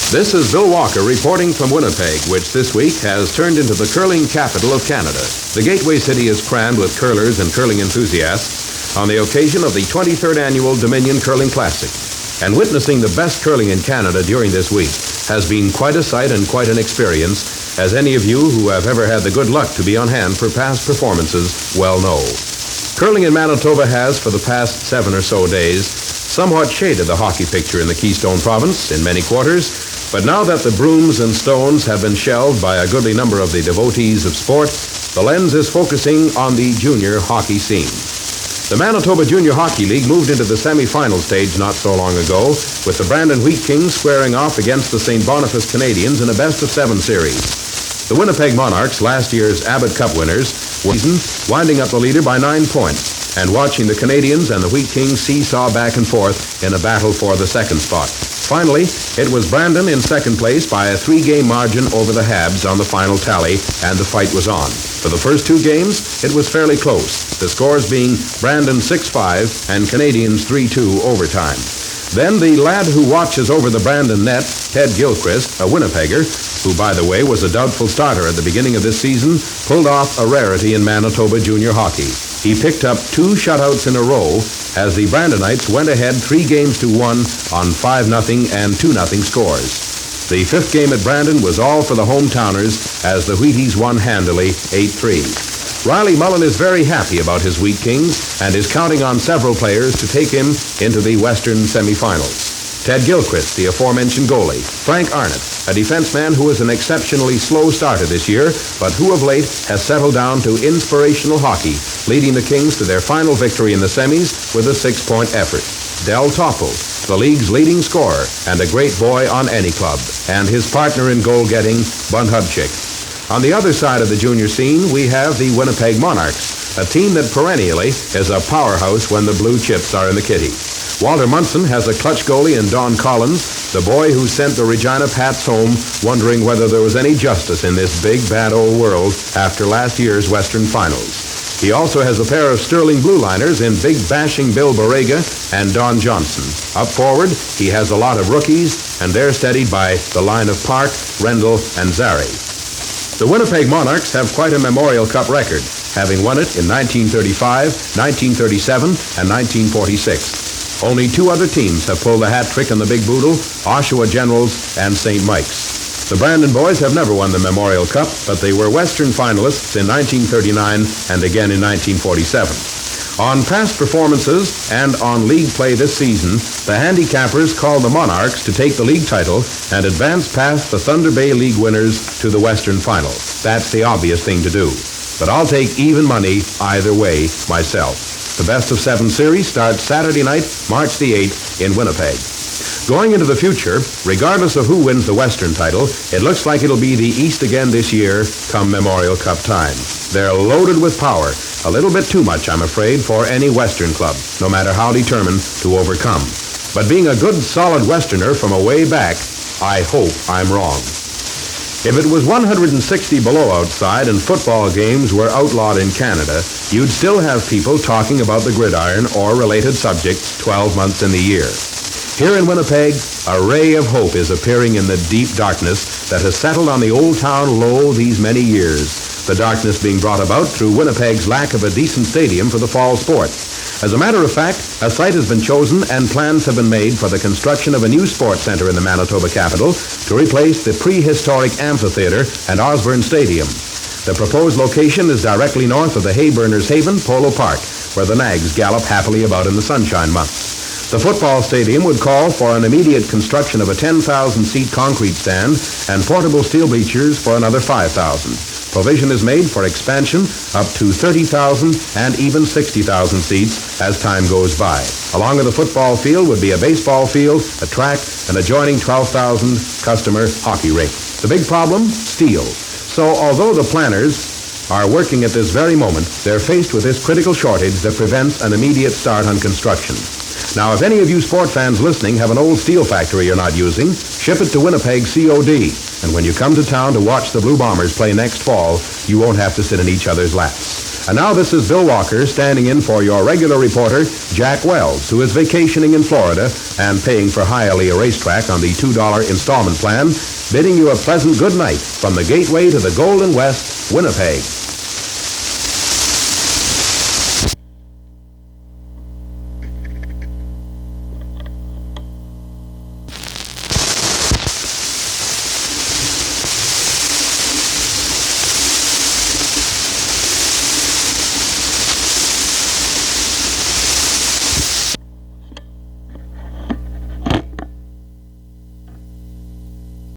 This is Bill Walker reporting from Winnipeg, which this week has turned into the curling capital of Canada. The gateway city is crammed with curlers and curling enthusiasts on the occasion of the 23rd Annual Dominion Curling Classic. And witnessing the best curling in Canada during this week has been quite a sight and quite an experience, as any of you who have ever had the good luck to be on hand for past performances well know. Curling in Manitoba has, for the past 7 or so days, somewhat shaded the hockey picture in the Keystone Province in many quarters, but now that the brooms and stones have been shelved by a goodly number of the devotees of sport, the lens is focusing on the junior hockey scene. The Manitoba Junior Hockey League moved into the semi-final stage not so long ago, with the Brandon Wheat Kings squaring off against the St. Boniface Canadians in a best-of-7 series. The Winnipeg Monarchs, last year's Abbott Cup winners, winding up the leader by 9 points, and watching the Canadians and the Wheat Kings seesaw back and forth in a battle for the second spot. Finally, it was Brandon in second place by a 3-game margin over the Habs on the final tally, and the fight was on. For the first 2 games, it was fairly close, the scores being Brandon 6-5 and Canadians 3-2 overtime. Then the lad who watches over the Brandon net, Ted Gilchrist, a Winnipegger, who, by the way, was a doubtful starter at the beginning of this season, pulled off a rarity in Manitoba junior hockey. He picked up 2 shutouts in a row as the Brandonites went ahead 3-1 on 5-0 and 2-0 scores. The 5th game at Brandon was all for the hometowners as the Wheaties won handily 8-3. Riley Mullen is very happy about his Wheat Kings and is counting on several players to take him into the Western semifinals. Ted Gilchrist, the aforementioned goalie. Frank Arnott, a defenseman who was an exceptionally slow starter this year, but who of late has settled down to inspirational hockey, leading the Kings to their final victory in the semis with a 6-point effort. Del Toffel, the league's leading scorer and a great boy on any club, and his partner in goal-getting, Bun Hubchick. On the other side of the junior scene, we have the Winnipeg Monarchs, a team that perennially is a powerhouse when the blue chips are in the kitty. Walter Munson has a clutch goalie in Don Collins, the boy who sent the Regina Pats home, wondering whether there was any justice in this big, bad old world after last year's Western Finals. He also has a pair of sterling blue liners in Big Bashing Bill Borrega and Don Johnson. Up forward, he has a lot of rookies, and they're steadied by the line of Park, Rendell, and Zary. The Winnipeg Monarchs have quite a Memorial Cup record, having won it in 1935, 1937, and 1946. Only 2 other teams have pulled the hat trick in the Big Boodle, Oshawa Generals and St. Mike's. The Brandon boys have never won the Memorial Cup, but they were Western finalists in 1939 and again in 1947. On past performances and on league play this season, the handicappers called the Monarchs to take the league title and advance past the Thunder Bay League winners to the Western Final. That's the obvious thing to do. But I'll take even money either way myself. The best-of-7 series starts Saturday night, March the 8th in Winnipeg. Going into the future, regardless of who wins the Western title, it looks like it'll be the East again this year come Memorial Cup time. They're loaded with power, a little bit too much, I'm afraid, for any Western club, no matter how determined to overcome. But being a good, solid Westerner from a way back, I hope I'm wrong. If it was 160 below outside and football games were outlawed in Canada, you'd still have people talking about the gridiron or related subjects 12 months in the year. Here in Winnipeg, a ray of hope is appearing in the deep darkness that has settled on the old town low these many years, the darkness being brought about through Winnipeg's lack of a decent stadium for the fall sport. As a matter of fact, a site has been chosen and plans have been made for the construction of a new sports center in the Manitoba capital to replace the prehistoric amphitheater and Osborne Stadium. The proposed location is directly north of the Hayburners Haven Polo Park, where the nags gallop happily about in the sunshine months. The football stadium would call for an immediate construction of a 10,000-seat concrete stand and portable steel bleachers for another 5,000. Provision is made for expansion up to 30,000 and even 60,000 seats as time goes by. Along with the football field would be a baseball field, a track, and adjoining 12,000 customer hockey rink. The big problem? Steel. So although the planners are working at this very moment, they're faced with this critical shortage that prevents an immediate start on construction. Now, if any of you sport fans listening have an old steel factory you're not using, ship it to Winnipeg COD. And when you come to town to watch the Blue Bombers play next fall, you won't have to sit in each other's laps. And now this is Bill Walker standing in for your regular reporter, Jack Wells, who is vacationing in Florida and paying for Hialeah Racetrack on the $2 installment plan, bidding you a pleasant good night from the gateway to the Golden West, Winnipeg.